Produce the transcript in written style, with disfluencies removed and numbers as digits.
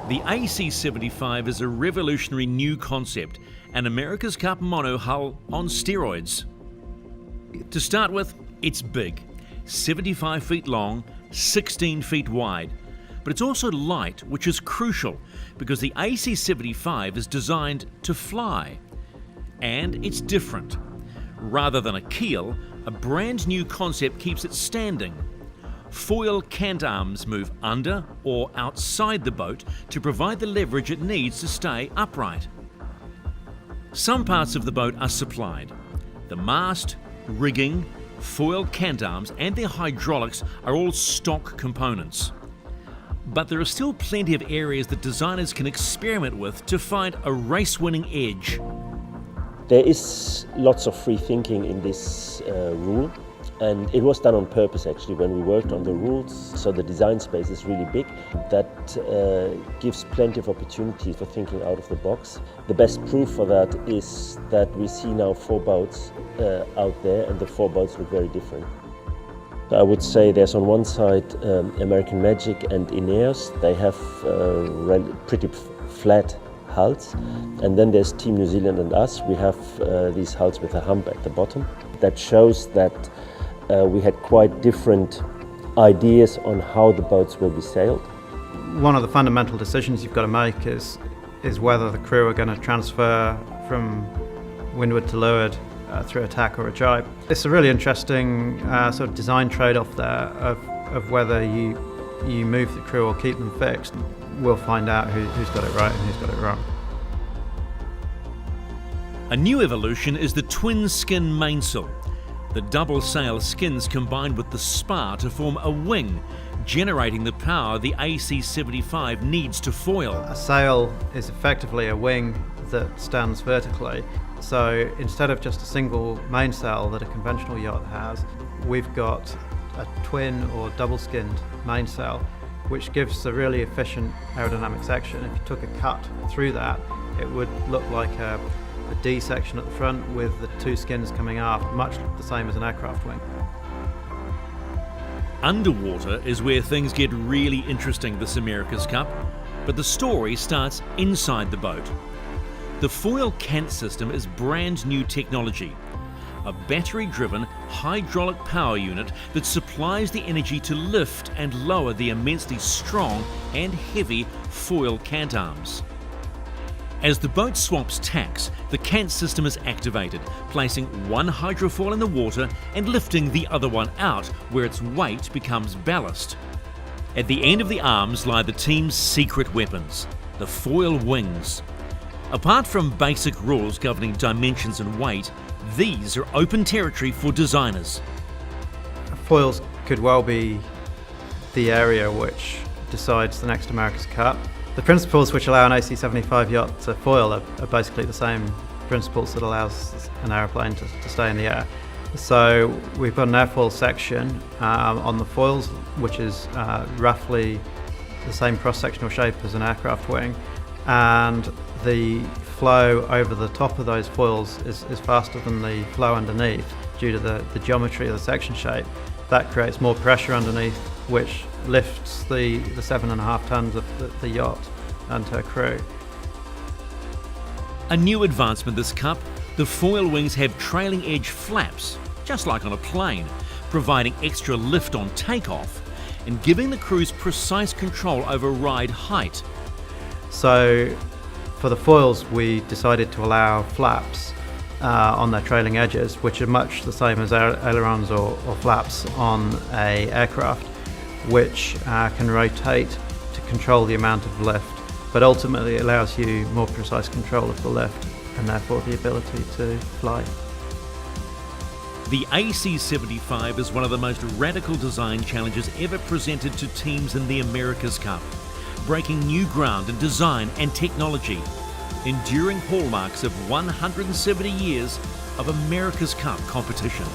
The AC75 is a revolutionary new concept, an America's Cup monohull on steroids. To start with, it's big, 75 feet long, 16 feet wide. But it's also light, which is crucial because the AC75 is designed to fly. And it's different. Rather than a keel, a brand new concept keeps it standing. Foil cant arms move under or outside the boat to provide the leverage it needs to stay upright. Some parts of the boat are supplied. The mast, rigging, foil cant arms and their hydraulics are all stock components. But there are still plenty of areas that designers can experiment with to find a race-winning edge. There is lots of free thinking in this rule, and it was done on purpose actually when we worked on the rules. So the design space is really big. That gives plenty of opportunity for thinking out of the box. The best proof for that is that we see now 4 boats out there, and the 4 boats look very different. I would say there's on one side American Magic and Ineos. They have pretty flat hulls, and then there's Team New Zealand and us. We have these hulls with a hump at the bottom. That shows that we had quite different ideas on how the boats will be sailed. One of the fundamental decisions you've got to make is whether the crew are going to transfer from windward to leeward through a tack or a jibe. It's a really interesting sort of design trade-off there of whether you move the crew or keep them fixed. We'll find out who's got it right and who's got it wrong. A new evolution is the twin skin mainsail. The double sail skins combined with the spar to form a wing, generating the power the AC75 needs to foil. A sail is effectively a wing that stands vertically. So instead of just a single mainsail that a conventional yacht has, we've got a twin or double-skinned mainsail, which gives a really efficient aerodynamic section. If you took a cut through that, it would look like a D section at the front with the 2 skins coming aft, much the same as an aircraft wing. Underwater is where things get really interesting this America's Cup, but the story starts inside the boat. The foil cant system is brand new technology, a battery-driven hydraulic power unit that supplies the energy to lift and lower the immensely strong and heavy foil cant arms. As the boat swaps tacks, the cant system is activated, placing one hydrofoil in the water and lifting the other one out, where its weight becomes ballast. At the end of the arms lie the team's secret weapons, the foil wings. Apart from basic rules governing dimensions and weight, these are open territory for designers. Foils could well be the area which decides the next America's Cup. The principles which allow an AC75 yacht to foil are basically the same principles that allows an aeroplane to stay in the air. So we've got an airfoil section on the foils, which is roughly the same cross-sectional shape as an aircraft wing, and the flow over the top of those foils is faster than the flow underneath due to the geometry of the section shape. That creates more pressure underneath, which lifts the 7.5 tons of the yacht and her crew. A new advancement this Cup, the foil wings have trailing edge flaps, just like on a plane, providing extra lift on takeoff and giving the crews precise control over ride height. So for the foils, we decided to allow flaps on their trailing edges, which are much the same as ailerons or flaps on an aircraft, which can rotate to control the amount of lift, but ultimately it allows you more precise control of the lift and therefore the ability to fly. The AC75 is one of the most radical design challenges ever presented to teams in the America's Cup, breaking new ground in design and technology, enduring hallmarks of 170 years of America's Cup competition.